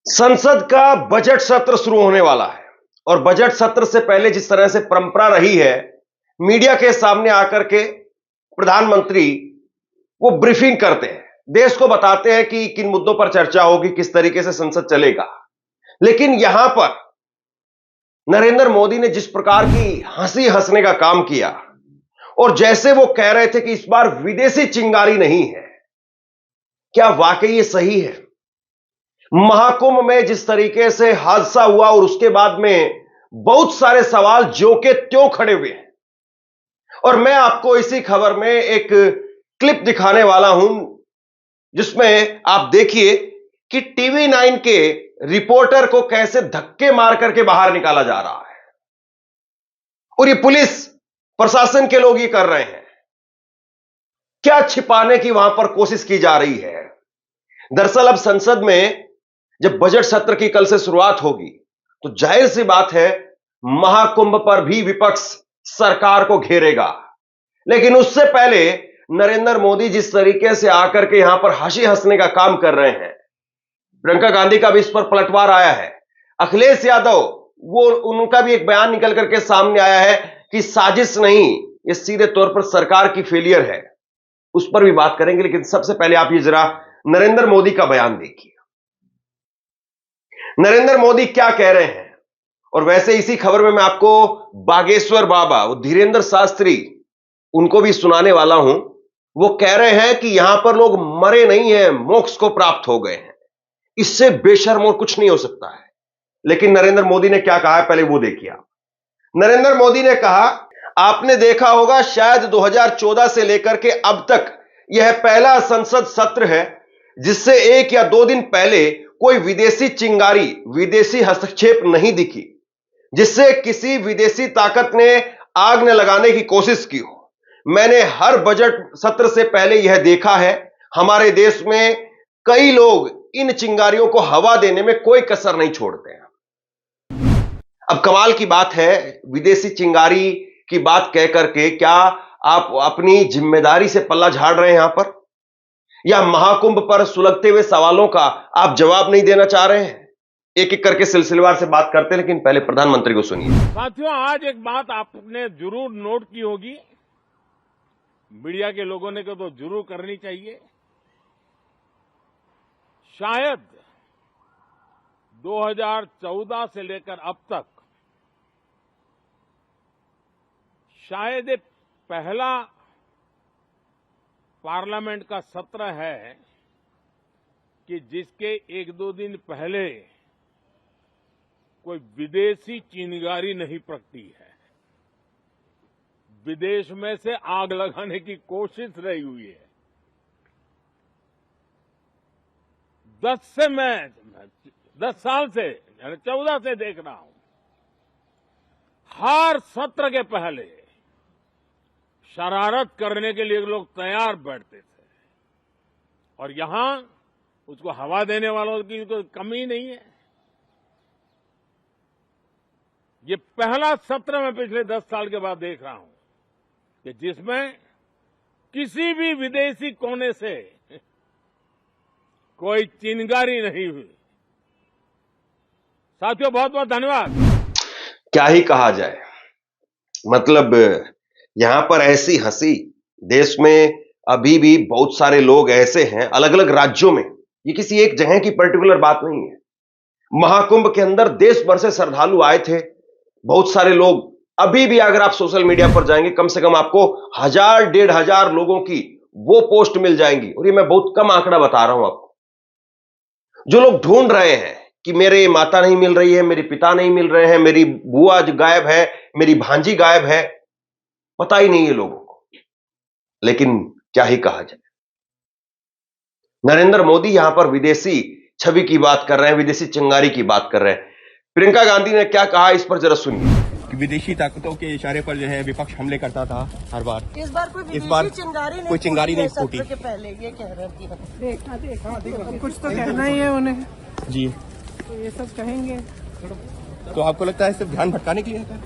संसद का बजट सत्र शुरू होने वाला है और बजट सत्र से पहले जिस तरह से परंपरा रही है, मीडिया के सामने आकर के प्रधानमंत्री वो ब्रीफिंग करते हैं, देश को बताते हैं कि किन मुद्दों पर चर्चा होगी, किस तरीके से संसद चलेगा। लेकिन यहां पर नरेंद्र मोदी ने जिस प्रकार की हंसी हंसने का काम किया और जैसे वो कह रहे थे कि इस बार विदेशी चिंगारी नहीं है, क्या वाकई ये सही है? महाकुंभ में जिस तरीके से हादसा हुआ और उसके बाद में बहुत सारे सवाल ज्यों के त्यों खड़े हुए हैं और मैं आपको इसी खबर में एक क्लिप दिखाने वाला हूं जिसमें आप देखिए कि टीवी 9 के रिपोर्टर को कैसे धक्के मार करके बाहर निकाला जा रहा है और ये पुलिस प्रशासन के लोग ये कर रहे हैं। क्या छिपाने की वहां पर कोशिश की जा रही है? दरअसल अब संसद में जब बजट सत्र की कल से शुरुआत होगी तो जाहिर सी बात है महाकुंभ पर भी विपक्ष सरकार को घेरेगा। लेकिन उससे पहले नरेंद्र मोदी जिस तरीके से आकर के यहां पर हंसी हंसने का काम कर रहे हैं, प्रियंका गांधी का भी इस पर पलटवार आया है। अखिलेश यादव उनका भी एक बयान निकल करके सामने आया है कि साजिश नहीं, यह सीधे तौर पर सरकार की फेलियर है। उस पर भी बात करेंगे, लेकिन सबसे पहले आप ये जरा नरेंद्र मोदी का बयान देखिए। नरेंद्र मोदी क्या कह रहे हैं? और वैसे इसी खबर में मैं आपको बागेश्वर बाबा, वो धीरेंद्र शास्त्री, उनको भी सुनाने वाला हूं। वो कह रहे हैं कि यहां पर लोग मरे नहीं हैं, मोक्ष को प्राप्त हो गए हैं। इससे बेशर्म और कुछ नहीं हो सकता है। लेकिन नरेंद्र मोदी ने क्या कहा है, पहले वो देखिए आप। नरेंद्र मोदी ने कहा, आपने देखा होगा शायद 2014 से लेकर के अब तक यह पहला संसद सत्र है जिससे 1 या 2 दिन पहले कोई विदेशी चिंगारी, विदेशी हस्तक्षेप नहीं दिखी, जिससे किसी विदेशी ताकत ने आग न लगाने की कोशिश की हो। मैंने हर बजट सत्र से पहले यह देखा है, हमारे देश में कई लोग इन चिंगारियों को हवा देने में कोई कसर नहीं छोड़ते हैं। अब कमाल की बात है, विदेशी चिंगारी की बात कह करके क्या आप अपनी जिम्मेदारी से पल्ला झाड़ रहे हैं यहां पर, या महाकुंभ पर सुलगते हुए सवालों का आप जवाब नहीं देना चाह रहे हैं? एक एक करके सिलसिलेवार से बात करते हैं, लेकिन पहले प्रधानमंत्री को सुनिए। साथियों, आज एक बात आपने जरूर नोट की होगी, मीडिया के लोगों ने तो जरूर करनी चाहिए। शायद 2014 से लेकर अब तक शायद ये पहला पार्लियामेंट का सत्र है कि जिसके 1-2 दिन पहले कोई विदेशी चिंगारी नहीं प्रगटी है। विदेश में से आग लगाने की कोशिश रही हुई है। 10 साल से, 14 से देख रहा हूं, हर सत्र के पहले शरारत करने के लिए लोग तैयार बैठते थे और यहां उसको हवा देने वालों की तो कमी नहीं है। ये पहला सत्र मैं पिछले 10 साल के बाद देख रहा हूं कि जिसमें किसी भी विदेशी कोने से कोई चिंगारी नहीं हुई। साथियों, बहुत बहुत धन्यवाद। क्या ही कहा जाए, मतलब यहां पर ऐसी हंसी, देश में अभी भी बहुत सारे लोग ऐसे हैं अलग अलग राज्यों में, ये किसी एक जगह की पर्टिकुलर बात नहीं है। महाकुंभ के अंदर देश भर से श्रद्धालु आए थे, बहुत सारे लोग। अभी भी अगर आप सोशल मीडिया पर जाएंगे, कम से कम आपको 1000-1500 लोगों की वो पोस्ट मिल जाएंगी। और ये मैं बहुत कम आंकड़ा बता रहा हूं आपको। जो लोग ढूंढ रहे हैं कि मेरे माता नहीं मिल रही है, मेरे पिता नहीं मिल रहे हैं, मेरी बुआ गायब है, मेरी भांजी गायब है, पता ही नहीं है लोगों को। लेकिन क्या ही कहा जाए, नरेंद्र मोदी यहां पर विदेशी छवि की बात कर रहे हैं, विदेशी चिंगारी की बात कर रहे हैं। प्रियंका गांधी ने क्या कहा, इस पर जरा सुनिए। कि विदेशी ताकतों के इशारे पर जो है विपक्ष हमले करता था हर बार। इस बार कोई चिंगारी नहीं फूटी के पहले, ये कह रहे थे। देखा कुछ तो कहना ही है उन्हें जी, तो ये सब कहेंगे। तो आपको लगता है सिर्फ ध्यान भटकाने के लिए है?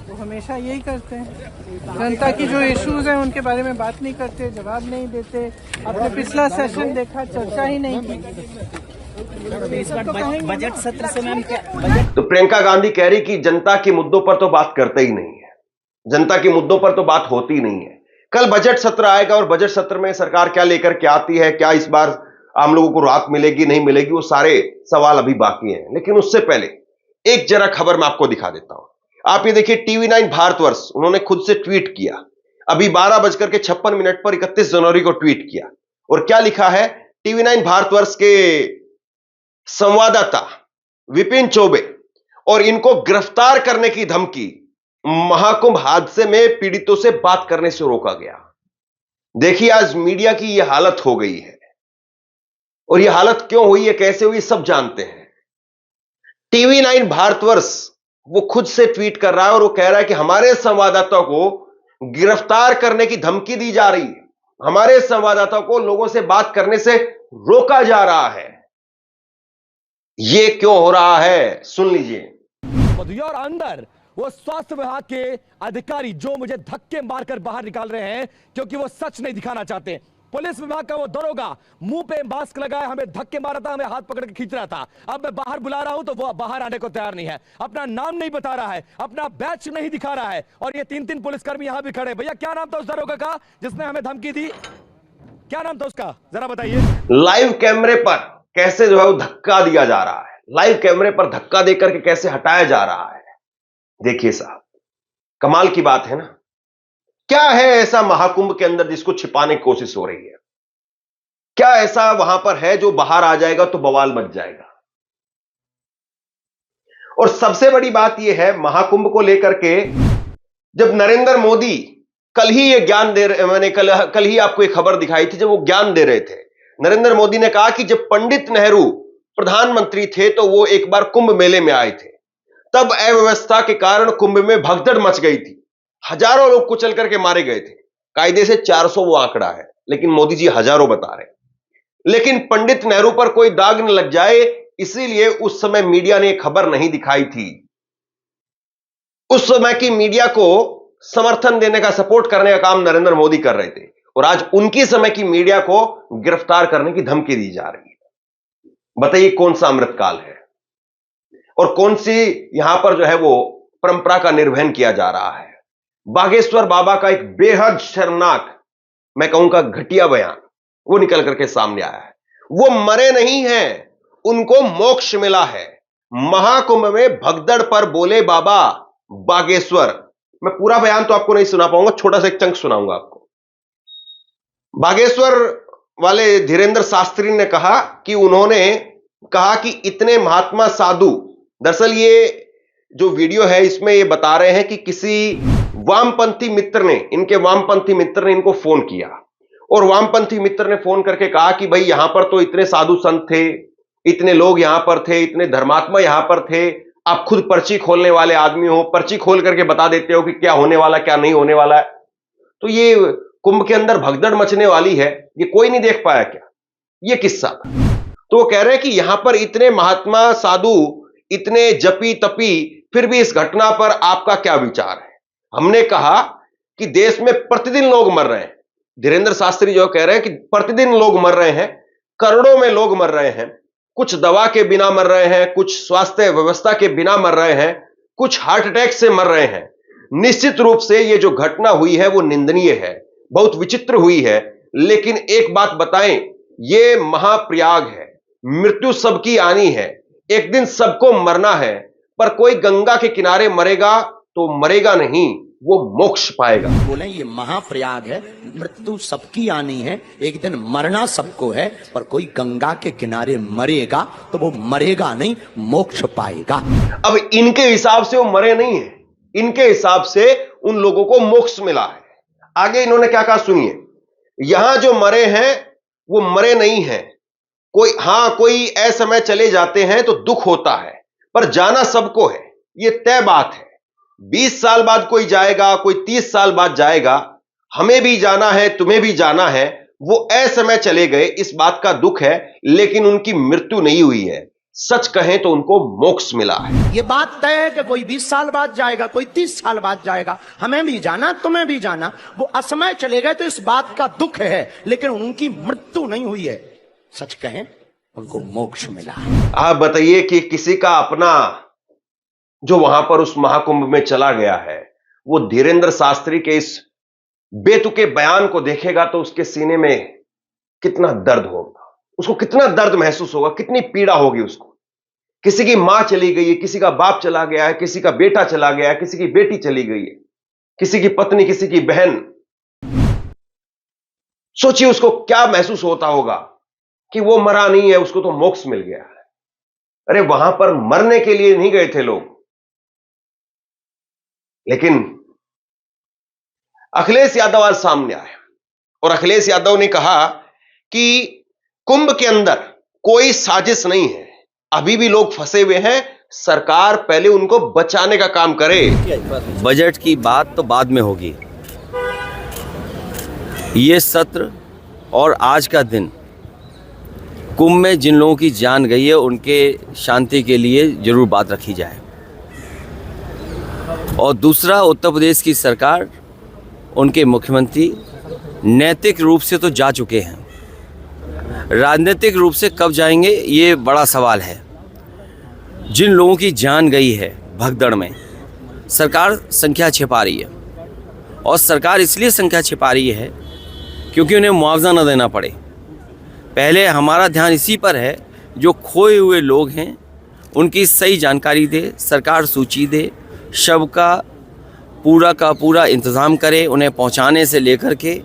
वो हमेशा यही करते हैं, जनता की जो इश्यूज हैं उनके बारे में बात नहीं करते, जवाब नहीं देते। आपने पिछला सेशन देखा, चर्चा ही नहीं की। इस बार बजट सत्र से मैम क्या बजट तो प्रियंका गांधी कह रही कि जनता के मुद्दों पर तो बात करते ही नहीं है, जनता के मुद्दों पर तो बात होती नहीं है। कल बजट सत्र आएगा और बजट सत्र में सरकार क्या लेकर के आती है, क्या इस बार आम लोगों को राहत मिलेगी नहीं मिलेगी, वो सारे सवाल अभी बाकी हैं। लेकिन उससे पहले एक जरा खबर मैं आपको दिखा देता हूं। आप ये देखिए, TV9 भारतवर्ष उन्होंने खुद से ट्वीट किया, अभी 12:56 पर 31 जनवरी को ट्वीट किया और क्या लिखा है। TV9 भारतवर्ष के संवाददाता विपिन चौबे और इनको गिरफ्तार करने की धमकी, महाकुंभ हादसे में पीड़ितों से बात करने से रोका गया। देखिए आज मीडिया की यह हालत हो गई है और यह हालत क्यों हुई है, कैसे हुई, सब जानते हैं। TV9 भारतवर्ष वो खुद से ट्वीट कर रहा है और वो कह रहा है कि हमारे संवाददाताओं को गिरफ्तार करने की धमकी दी जा रही है, हमारे संवाददाताओं को लोगों से बात करने से रोका जा रहा है। यह क्यों हो रहा है, सुन लीजिए। और अंदर वो स्वास्थ्य विभाग के अधिकारी जो मुझे धक्के मारकर बाहर निकाल रहे हैं क्योंकि वो सच नहीं दिखाना चाहते। पुलिस विभाग का वो दरोगा मुंह पे मास्क लगाए हमें धक्के मारा था, हमें हाथ पकड़ के खींच रहा था। अब मैं बाहर बुला रहा हूं तो वो बाहर आने को तैयार नहीं है, अपना नाम नहीं बता रहा है, अपना बैच नहीं दिखा रहा है। और ये 3-3 पुलिसकर्मी यहां भी खड़े। भैया क्या नाम था उस दरोगा का जिसने हमें धमकी दी, क्या नाम था उसका, जरा बताइए। लाइव कैमरे पर कैसे जो है वो धक्का दिया जा रहा है, लाइव कैमरे पर धक्का देकर के कैसे हटाया जा रहा है। देखिए साहब, कमाल की बात है ना। क्या है ऐसा महाकुंभ के अंदर जिसको छिपाने की कोशिश हो रही है? क्या ऐसा वहां पर है जो बाहर आ जाएगा तो बवाल मच जाएगा? और सबसे बड़ी बात यह है महाकुंभ को लेकर के, जब नरेंद्र मोदी कल ही ये ज्ञान दे रहे, मैंने कल ही आपको एक खबर दिखाई थी, जब वो ज्ञान दे रहे थे, नरेंद्र मोदी ने कहा कि जब पंडित नेहरू प्रधानमंत्री थे तो वो एक बार कुंभ मेले में आए थे, तब अव्यवस्था के कारण कुंभ में भगदड़ मच गई थी, हजारों लोग कुचल करके मारे गए थे। कायदे से 400 वो आंकड़ा है, लेकिन मोदी जी हजारों बता रहे हैं। लेकिन पंडित नेहरू पर कोई दाग न लग जाए, इसीलिए उस समय मीडिया ने खबर नहीं दिखाई थी। उस समय की मीडिया को समर्थन देने का, सपोर्ट करने का काम नरेंद्र मोदी कर रहे थे और आज उनकी समय की मीडिया को गिरफ्तार करने की धमकी दी जा रही है। बताइए कौन सा अमृतकाल है और कौन सी यहां पर जो है वो परंपरा का निर्वहन किया जा रहा है। बागेश्वर बाबा का एक बेहद शर्मनाक, मैं कहूंगा घटिया बयान वो निकल करके सामने आया है। वो मरे नहीं हैं, उनको मोक्ष मिला है। महाकुंभ में भगदड़ पर बोले बाबा बागेश्वर। मैं पूरा बयान तो आपको नहीं सुना पाऊंगा, छोटा सा एक चंक सुनाऊंगा आपको। बागेश्वर वाले धीरेन्द्र शास्त्री ने कहा कि उन्होंने कहा कि इतने महात्मा साधु, दरअसल ये जो वीडियो है इसमें ये बता रहे हैं कि किसी वामपंथी मित्र ने, इनके वामपंथी मित्र ने इनको फोन किया और वामपंथी मित्र ने फोन करके कहा कि भाई यहां पर तो इतने साधु संत थे, इतने लोग यहां पर थे, इतने धर्मात्मा यहां पर थे, आप खुद पर्ची खोलने वाले आदमी हो, पर्ची खोल करके बता देते हो कि क्या होने वाला क्या नहीं होने वाला है। तो ये कुंभ के अंदर भगदड़ मचने वाली है, ये कोई नहीं देख पाया क्या? ये किस्सा था। तो वो कह रहे हैं कि यहां पर इतने महात्मा साधु, इतने जपी तपी, फिर भी इस घटना पर आपका क्या विचार है? हमने कहा कि देश में प्रतिदिन लोग मर रहे हैं। धीरेन्द्र शास्त्री जो कह रहे हैं कि प्रतिदिन लोग मर रहे हैं, करोड़ों में लोग मर रहे हैं, कुछ दवा के बिना मर रहे हैं, कुछ स्वास्थ्य व्यवस्था के बिना मर रहे हैं, कुछ हार्ट अटैक से मर रहे हैं। निश्चित रूप से ये जो घटना हुई है वो निंदनीय है, बहुत विचित्र हुई है। लेकिन एक बात बताएं, ये महाप्रयाग है, मृत्यु सबकी आनी है, एक दिन सबको मरना है। पर कोई गंगा के किनारे मरेगा तो मरेगा नहीं, वो मोक्ष पाएगा। बोले ये महाप्रयाग है, मृत्यु सबकी आनी है, एक दिन मरना सबको है, पर कोई गंगा के किनारे मरेगा तो वो मरेगा नहीं, मोक्ष पाएगा। अब इनके हिसाब से वो मरे नहीं है, इनके हिसाब से उन लोगों को मोक्ष मिला है। आगे इन्होंने क्या कहा सुनिए, यहां जो मरे हैं वो मरे नहीं हैं, कोई असमय चले जाते हैं तो दुख होता है, पर जाना सबको है, ये तय बात है। 20 साल बाद कोई जाएगा, कोई 30 साल बाद जाएगा, हमें भी जाना है, तुम्हें भी जाना है। वो असमय चले गए, इस बात का दुख है, लेकिन उनकी मृत्यु नहीं हुई है। सच कहें तो उनको मोक्ष मिला है। ये बात तय है कि कोई 20 साल बाद जाएगा, कोई 30 साल बाद जाएगा, हमें भी जाना, तुम्हें भी जाना। वो असमय चले गए तो इस बात का दुख है, लेकिन उनकी मृत्यु नहीं हुई है। सच कहें उनको मोक्ष मिला। आप बताइए कि किसी का अपना जो वहां पर उस महाकुंभ में चला गया है, वो धीरेंद्र शास्त्री के इस बेतुके बयान को देखेगा तो उसके सीने में कितना दर्द होगा, उसको कितना दर्द महसूस होगा, कितनी पीड़ा होगी उसको। किसी की मां चली गई है, किसी का बाप चला गया है, किसी का बेटा चला गया है, किसी की बेटी चली गई है, किसी की पत्नी, किसी की बहन। सोचिए उसको क्या महसूस होता होगा कि वो मरा नहीं है, उसको तो मोक्ष मिल गया है। अरे वहां पर मरने के लिए नहीं गए थे लोग, लेकिन अखिलेश यादव आज सामने आए और अखिलेश यादव ने कहा कि कुंभ के अंदर कोई साजिश नहीं है, अभी भी लोग फंसे हुए हैं, सरकार पहले उनको बचाने का काम करे। बजट की बात तो बाद में होगी। ये सत्र और आज का दिन कुंभ में जिन लोगों की जान गई है उनके शांति के लिए जरूर बात रखी जाए। और दूसरा, उत्तर प्रदेश की सरकार, उनके मुख्यमंत्री नैतिक रूप से तो जा चुके हैं, राजनीतिक रूप से कब जाएंगे ये बड़ा सवाल है। जिन लोगों की जान गई है भगदड़ में, सरकार संख्या छिपा रही है और सरकार इसलिए संख्या छिपा रही है क्योंकि उन्हें मुआवजा न देना पड़े। पहले हमारा ध्यान इसी पर है, जो खोए हुए लोग हैं उनकी सही जानकारी दे, सरकार सूची दे, शव का पूरा इंतज़ाम करे, उन्हें पहुंचाने से लेकर के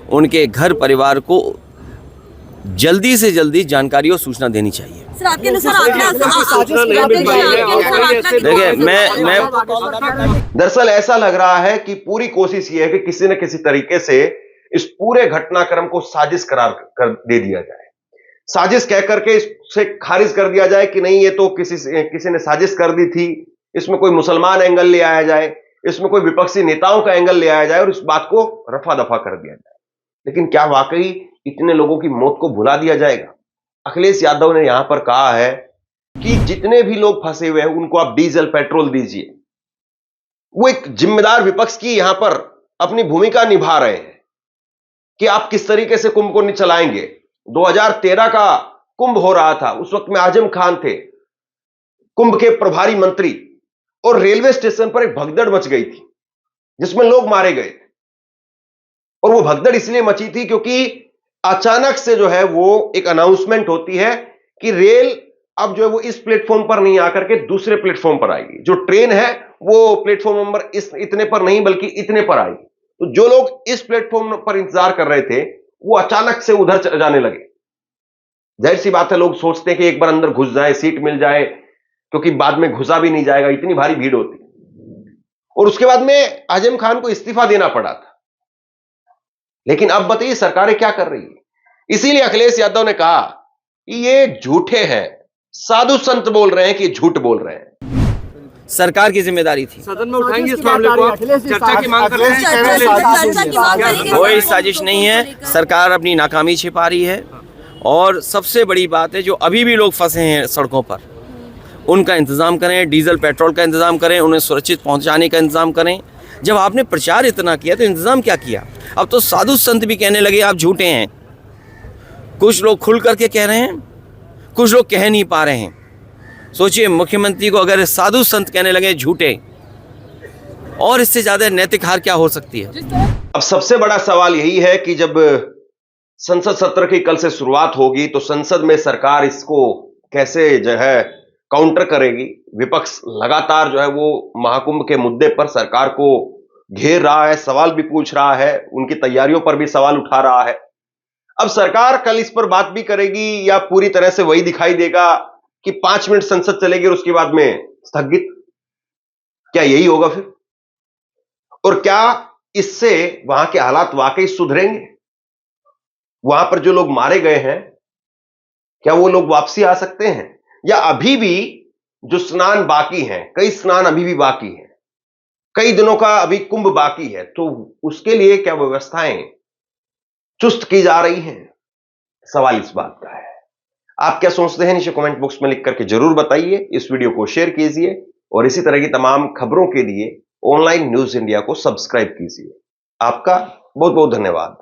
उनके घर परिवार को जल्दी से जल्दी जानकारी और सूचना देनी चाहिए। सर, आपके अनुसार देखिए, मैं दरअसल ऐसा लग रहा है कि पूरी कोशिश ये है कि किसी न किसी तरीके से इस पूरे घटनाक्रम को साजिश करार कर दे दिया जाए, साजिश कह करके इससे खारिज कर दिया जाए कि नहीं ये तो किसी ने साजिश कर दी थी, इसमें कोई मुसलमान एंगल ले आया जाए, इसमें कोई विपक्षी नेताओं का एंगल ले आया जाए और इस बात को रफा दफा कर दिया जाए। लेकिन क्या वाकई इतने लोगों की मौत को भुला दिया जाएगा? अखिलेश यादव ने यहां पर कहा है कि जितने भी लोग फंसे हुए हैं उनको आप डीजल पेट्रोल दीजिए। वो एक जिम्मेदार विपक्ष की यहां पर अपनी भूमिका निभा रहे हैं कि आप किस तरीके से कुंभ को चलाएंगे। 2013 का कुंभ हो रहा था, उस वक्त में आजम खान थे कुंभ के प्रभारी मंत्री, और रेलवे स्टेशन पर एक भगदड़ मच गई थी जिसमें लोग मारे गए थे। और वो भगदड़ इसलिए मची थी क्योंकि अचानक से जो है वो एक अनाउंसमेंट होती है कि रेल अब जो है वो इस प्लेटफॉर्म पर नहीं आकर के दूसरे प्लेटफॉर्म पर आएगी, जो ट्रेन है वो प्लेटफॉर्म नंबर इतने पर नहीं बल्कि इतने पर आएगी। तो जो लोग इस प्लेटफॉर्म पर इंतजार कर रहे थे वो अचानक से उधर जाने लगे। जाहिर सी बात है, लोग सोचते हैं कि एक बार अंदर घुस जाए, सीट मिल जाए, क्योंकि बाद में घुसा भी नहीं जाएगा, इतनी भारी भीड़ होती। और उसके बाद में आजम खान को इस्तीफा देना पड़ा था। लेकिन अब बताइए सरकारें क्या कर रही है? इसीलिए अखिलेश यादव ने कहा कि ये झूठे हैं, साधु संत बोल रहे हैं कि झूठ बोल रहे हैं। सरकार की जिम्मेदारी थी। सदन में उठाएंगे इस मामले को, चर्चा की मांग कर रहे हैं। कोई साजिश नहीं है, सरकार अपनी नाकामी छिपा रही है। और सबसे बड़ी बात है, जो अभी भी लोग फंसे हैं सड़कों पर, उनका इंतजाम करें, डीजल पेट्रोल का इंतजाम करें, उन्हें सुरक्षित पहुंचाने का इंतजाम करें। जब आपने प्रचार इतना किया तो इंतजाम क्या किया? अब तो साधु संत भी कहने लगे आप झूठे हैं। कुछ लोग खुल करके कह रहे हैं, कुछ लोग कह नहीं पा रहे हैं। सोचिए, मुख्यमंत्री को अगर साधु संत कहने लगे झूठे, और इससे ज्यादा नैतिक हार क्या हो सकती है? अब सबसे बड़ा सवाल यही है कि जब संसद सत्र की कल से शुरुआत होगी तो संसद में सरकार इसको कैसे जो है काउंटर करेगी। विपक्ष लगातार जो है वो महाकुंभ के मुद्दे पर सरकार को घेर रहा है, सवाल भी पूछ रहा है, उनकी तैयारियों पर भी सवाल उठा रहा है। अब सरकार कल इस पर बात भी करेगी या पूरी तरह से वही दिखाई देगा कि 5 मिनट संसद चलेगी और उसके बाद में स्थगित? क्या यही होगा फिर? और क्या इससे वहां के हालात वाकई सुधरेंगे? वहां पर जो लोग मारे गए हैं, क्या वो लोग वापसी आ सकते हैं? या अभी भी जो स्नान बाकी हैं, कई स्नान अभी भी बाकी हैं, कई दिनों का अभी कुंभ बाकी है, तो उसके लिए क्या व्यवस्थाएं चुस्त की जा रही हैं? सवाल इस बात का है। आप क्या सोचते हैं नीचे कमेंट बॉक्स में लिख करके जरूर बताइए। इस वीडियो को शेयर कीजिए और इसी तरह की तमाम खबरों के लिए ऑनलाइन न्यूज इंडिया को सब्सक्राइब कीजिए। आपका बहुत बहुत धन्यवाद।